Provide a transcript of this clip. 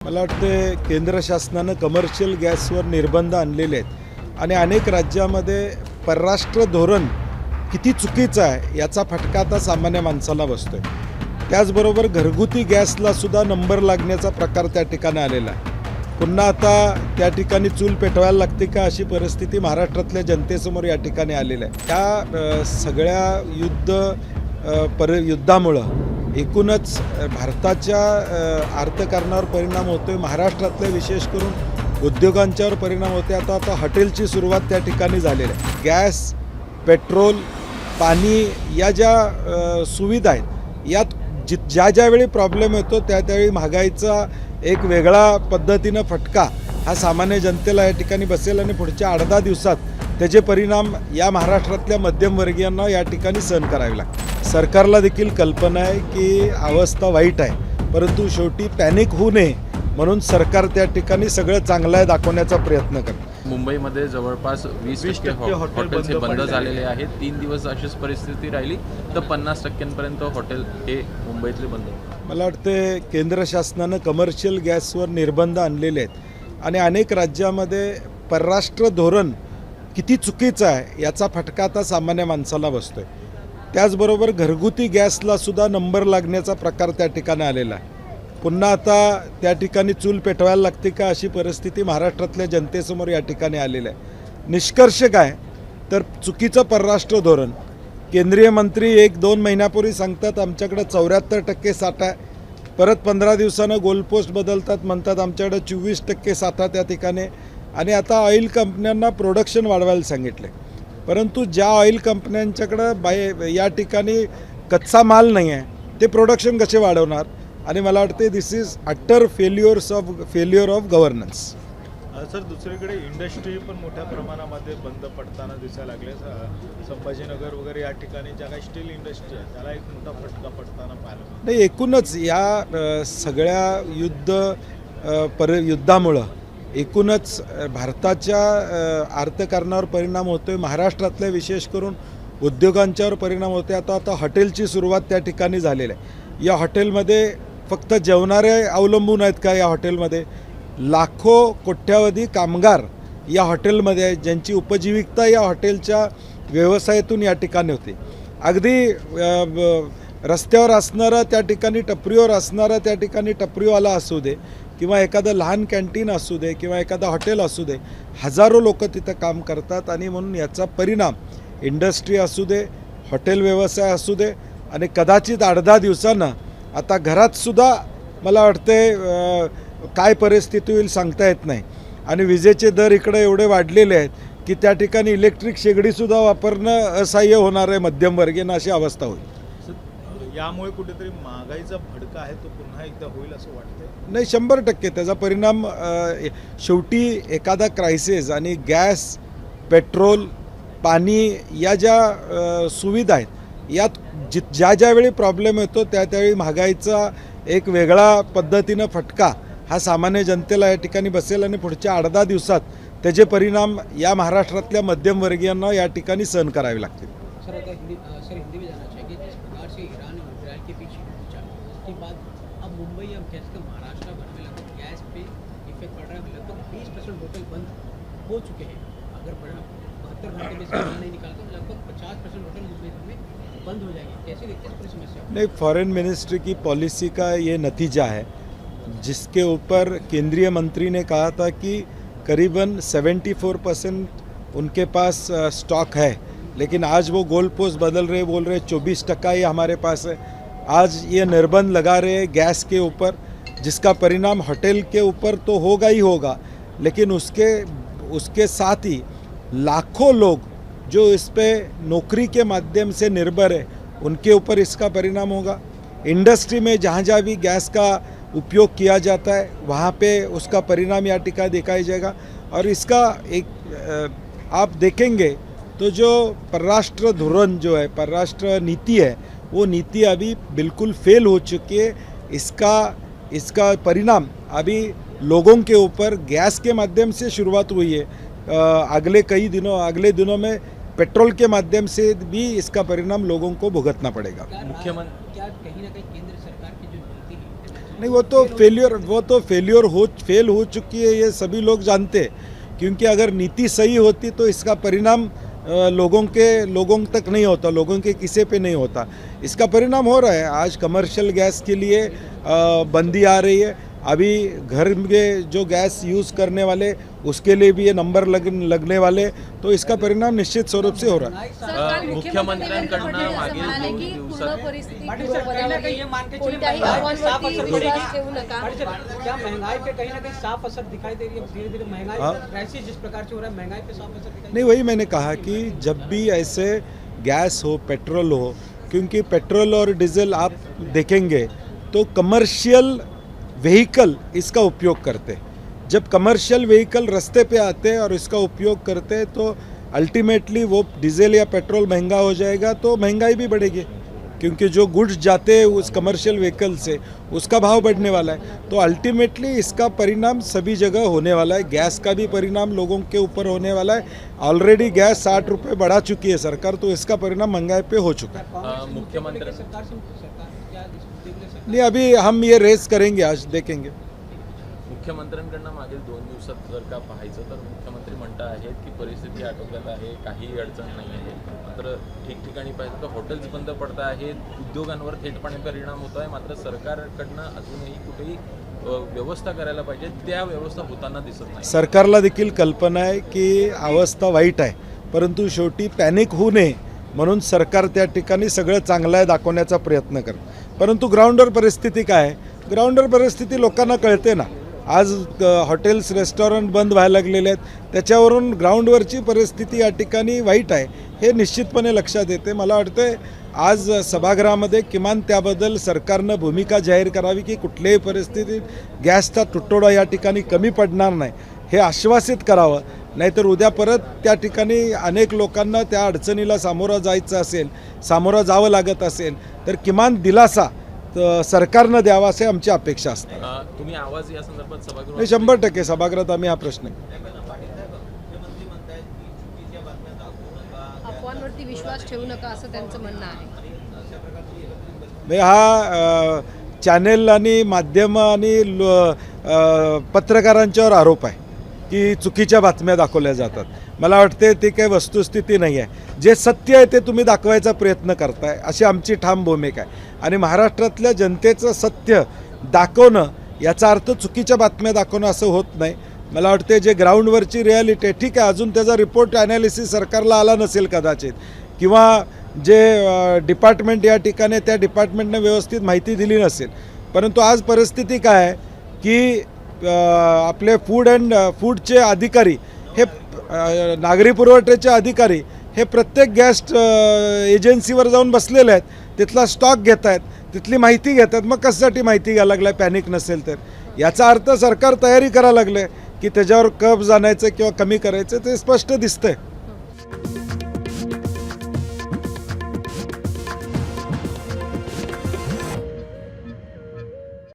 मला वाटते केंद्र शासनानं कमर्शियल गॅसवर निर्बंध आणलेले आहेत आणि अनेक राज्यामध्ये परराष्ट्र धोरण किती चुकीचं आहे याचा फटका आता सामान्य माणसाला बसतोय। त्याचबरोबर घरगुती गॅसला सुद्धा नंबर लागण्याचा प्रकार त्या ठिकाणी आलेला आहे। पुन्हा आता त्या ठिकाणी चूल पेटवायला लागते का अशी परिस्थिती महाराष्ट्रातल्या जनतेसमोर या ठिकाणी आलेली आहे। त्या सगळ्या युद्धामुळं एकूणच भारताच्या अर्थकारणावर परिणाम होतोय, महाराष्ट्रातल्या विशेष करून उद्योगांच्यावर परिणाम होते। आता हॉटेलची सुरुवात त्या ठिकाणी झालेली आहे। गॅस, पेट्रोल, पाणी या ज्या सुविधा आहेत यात ज्यावेळी प्रॉब्लेम येतो त्यावेळी महागाईचा एक वेगळा पद्धतीनं फटका हा सामान्य जनतेला या ठिकाणी बसेल आणि पुढच्या 8-10 दिवसात त्याचे परिणाम या महाराष्ट्रातल्या मध्यमवर्गीयांना या ठिकाणी सहन करावे लागतात। सरकारला देखील कल्पना आहे की अवस्था वाईट आहे, परंतु शेवटी पॅनिक होऊ नये म्हणून सरकार त्या ठिकाणी सगळं चांगलं आहे दाखवण्याचा प्रयत्न करतं। मुंबईमध्ये जवळपास 20% हॉटेल्स बंद झालेले आहेत। 3 दिवस अशीच परिस्थिती राहिली तर 50% हॉटेल हे मुंबईतले बंद। मला वाटते केंद्र शासनानं कमर्शियल गॅसवर निर्बंध आणलेले आहेत आणि अनेक राज्यामध्ये परराष्ट्र धोरण किती चुकीचं आहे याचा फटका आता सामान्य माणसाला बसतोय। त्याचबरोबर घरगुती गॅसला सुद्धा नंबर लागण्याचा प्रकार त्या ठिकाणी आलेला आहे। पुन्हा आता त्या ठिकाणी चूल पेटवायला लागते का अशी परिस्थिती महाराष्ट्रातल्या जनतेसमोर या ठिकाणी आलेली आहे। निष्कर्ष काय तर चुकीचं परराष्ट्र धोरण। केंद्रीय मंत्री 1-2 महिन्यापूर्वी सांगतात आमच्याकडे 74% साठा आहे, परत 15 दिवसानं गोलपोस्ट बदलतात, म्हणतात आमच्याकडे 24% साठा त्या ठिकाणी, आणि आता ऑइल कंपन्यांना प्रोडक्शन वाढवायला सांगितले। परंतु ज्या ऑइल कंपन्यांच्याकडं या ठिकाणी कच्चा माल नाही आहे ते प्रोडक्शन कसे वाढवणार? आणि मला वाटते this is utter failure of governance. Sir, दुसरीकडे इंडस्ट्री पण मोठ्या प्रमाणामध्ये बंद पडताना दिसायला लागले। संभाजीनगर वगैरे या ठिकाणी ज्या काही स्टील इंडस्ट्री आहे त्याला एक मोठा फटका पडताना पाहिला नाही। एकूणच या सगळ्या युद्धामुळं एकूणच भारताच्या अर्थकारणावर परिणाम होतोय, महाराष्ट्रातल्या विशेष करून उद्योगांच्यावर परिणाम होते। आता हॉटेलची सुरुवात त्या ठिकाणी झालेली आहे। या हॉटेलमध्ये फक्त जेवणारे अवलंबून आहेत का? या हॉटेलमध्ये लाखो कोट्यावधी कामगार या हॉटेलमध्ये आहेत, ज्यांची उपजीविकता या हॉटेलच्या व्यवसायातून या ठिकाणी होते। अगदी रस्त्यावर असणारा त्या ठिकाणी टपरीवर असणारा त्या ठिकाणी टपरीवाला असू दे किंवा एखादं लहान कॅन्टीन असू दे किंवा एखादं हॉटेल असू दे, हजारो लोक तिथं काम करतात आणि म्हणून याचा परिणाम इंडस्ट्री असू दे, हॉटेल व्यवसाय असू दे, आणि कदाचित 8-10 दिवसानं आता घरातसुद्धा मला वाटते काय परिस्थिती होईल सांगता येत नाही। आणि विजेचे दर इकडे एवढे वाढलेले आहेत की त्या ठिकाणी इलेक्ट्रिक शेगडीसुद्धा वापरणं असह्य होणार आहे मध्यमवर्गीयांना, अशी अवस्था होईल। यामुळे कुठेतरी महागाईचा भडका आहे तो पुन्हा एकदा होईल असं वाटतं? नाही, 100% त्याचा परिणाम शेवटी एखादा क्रायसिस आणि गॅस, पेट्रोल, पाणी या ज्या सुविधा आहेत यात ज्यावेळी प्रॉब्लेम येतो त्यावेळी महागाईचा एक वेगळा पद्धतीनं फटका हा सामान्य जनतेला या ठिकाणी बसेल आणि पुढच्या 8-10 दिवसात त्याचे परिणाम या महाराष्ट्रातल्या मध्यमवर्गीयांना या ठिकाणी सहन करावे लागतील। सर, हिंदी में जानना चाहिए जिस प्रकार से ईरान और इजराइल के बीच पहुंचा उसके बाद अब मुंबई या कैसे महाराष्ट्र भर में लगभग गैस पे इफेक्ट पड़ रहा है। लगभग 20% होटल बंद हो चुके हैं। अगर 72 घंटे में से नहीं निकालते तो लगभग 50% होटल मुंबई में बंद हो जाएगी। कैसे देखते हैं पूरी समस्या? नहीं, फॉरेन मिनिस्ट्री की पॉलिसी का ये नतीजा है, जिसके ऊपर केंद्रीय मंत्री ने कहा था कि करीबन 74% उनके पास स्टॉक है, लेकिन आज वो गोल पोस्ट बदल रहे, बोल रहे 24% ही हमारे पास है। आज ये निर्बंध लगा रहे गैस के ऊपर, जिसका परिणाम होटल के ऊपर तो होगा ही होगा, लेकिन उसके साथ ही लाखों लोग जो इस पे नौकरी के माध्यम से निर्भर है उनके ऊपर इसका परिणाम होगा। इंडस्ट्री में जहाँ जहाँ भी गैस का उपयोग किया जाता है वहाँ पे उसका परिणाम या टिका दिखाई जाएगा। और इसका एक आप देखेंगे तो जो परराष्ट्र धोरण जो है, परराष्ट्र नीति है, वो नीति अभी बिल्कुल फेल हो चुकी है। इसका परिणाम अभी लोगों के ऊपर गैस के माध्यम से शुरुआत हुई है, अगले दिनों में पेट्रोल के माध्यम से भी इसका परिणाम लोगों को भुगतना पड़ेगा। मुख्यमंत्री क्या कहीं ना कहीं केंद्र सरकार की जो नीति है नहीं, वो तो फेल हो चुकी है, ये सभी लोग जानते हैं। क्योंकि अगर नीति सही होती तो इसका परिणाम लोगों तक नहीं होता, लोगों के किसी पे नहीं होता। इसका परिणाम हो रहा है। आज कमर्शियल गैस के लिए बंदी आ रही है। अभी घर में जो गैस यूज़ करने वाले उसके लिए भी ये नंबर लगने वाले, तो इसका परिणाम निश्चित स्वरूप से हो रहा है। मुख्यमंत्र्यांकडनं मागील 2 दिवसात क्या महंगाई पे कहीं ना कहीं साफ असर दिखाई दे रही है? धीरे धीरे महंगाई क्राइसिस जिस प्रकार से हो रहा है, महंगाई पे साफ असर दिखाई नहीं, वही मैंने कहा कि जब भी ऐसे गैस हो, पेट्रोल हो, क्योंकि पेट्रोल और डीजल आप देखेंगे तो कमर्शियल व्हीकल इसका उपयोग करते हैं। जब कमर्शियल व्हीकल रास्ते पे आते हैं और इसका उपयोग करते हैं तो अल्टीमेटली वो डीजल या पेट्रोल महंगा हो जाएगा, तो महंगाई भी बढ़ेगी। क्योंकि जो गुड्स जाते हैं उस कमर्शियल व्हीकल से उसका भाव बढ़ने वाला है। तो अल्टीमेटली इसका परिणाम सभी जगह होने वाला है। गैस का भी परिणाम लोगों के ऊपर होने वाला है। ऑलरेडी गैस 60 रुपये बढ़ा चुकी है सरकार, तो इसका परिणाम महंगाई पे हो चुका है। मुख्यमंत्री नहीं, अभी हम ये रेस करेंगे, आज देखेंगे। मुख्यमंत्र्यांकडनं मागील 2 दिवसात जर का पाहायचं तर मुख्यमंत्री म्हणत आहेत की परिस्थिती आटोक्यात आहे, काही अडचण नाही आहे। मात्र ठिकठिकाणी पाहिजे तर हॉटेल्स बंद पडत आहेत, उद्योगांवर थेटपणे परिणाम होत आहे। मात्र सरकारकडनं अजूनही कुठेही व्यवस्था करायला पाहिजे, त्या व्यवस्था होताना दिसत नाही। सरकारला देखील कल्पना आहे की अवस्था वाईट आहे, परंतु शेवटी पॅनिक होऊ नये म्हणून सरकार त्या ठिकाणी सगळं चांगलं आहे दाखवण्याचा प्रयत्न करतं। परंतु ग्राउंडवर परिस्थिती काय आहे? ग्राउंडवर परिस्थिती लोकांना कळते ना। आज हॉटेल्स, रेस्टॉरंट बंद व्हायला लागलेले आहेत, त्याच्यावरून ग्राउंडवरची परिस्थिती या ठिकाणी वाईट आहे हे निश्चितपणे लक्षात येते। मला वाटतं आज सभागृहामध्ये किमान त्याबद्दल सरकारनं भूमिका जाहीर करावी की कुठल्याही परिस्थितीत गॅसचा तुटवडा या ठिकाणी कमी पडणार नाही हे आश्वासित करावं। नाहीतर उद्या परत त्या ठिकाणी अनेक लोकांना त्या अडचणीला सामोरं जावं लागत असेल तर किमान दिलासा सरकारनं द्यावा असे आमची अपेक्षा असते। तुम्ही आवाज या संदर्भात सभागृहात 100% सभागृहात आम्ही हा प्रश्न अफवांवरती विश्वास ठेवू नका असं त्यांचं म्हणणं आहे। हा चॅनेल आणि माध्यम आणि पत्रकारांच्यावर आरोप आहे की चुकीच्या बातम्या दाखवल्या जातात। मला वाटते ते काही वस्तुस्थिती नाही आहे। जे सत्य आहे ते तुम्ही दाखवायचा प्रयत्न करताय अशी आमची ठाम भूमिका आहे। आणि महाराष्ट्रातल्या जनतेचं सत्य दाखवणं याचा अर्थ चुकीच्या बातम्या दाखवणं असं होत नाही। मला वाटते जे ग्राउंडवरची रिॲलिटी आहे, ठीक आहे, अजून त्याचा रिपोर्ट ॲनालिसिस सरकारला आला नसेल कदाचित, किंवा जे डिपार्टमेंट या ठिकाणी त्या डिपार्टमेंटने व्यवस्थित माहिती दिली नसेल, परंतु आज परिस्थिती काय आहे की आपले फूडचे अधिकारी हे नागरी पुरवठ्याचे अधिकारी हे प्रत्येक गॅस एजन्सीवर जाऊन बसलेले आहेत, तिथला स्टॉक घेत आहेत, तिथली माहिती घेतात। मग कशासाठी माहिती घ्यायला लागलाय पॅनिक नसेल तर? याचा अर्थ सरकार तयारी करायला लागले की त्याच्यावर कब्ज आणायचं किंवा कमी करायचं, ते स्पष्ट दिसतंय।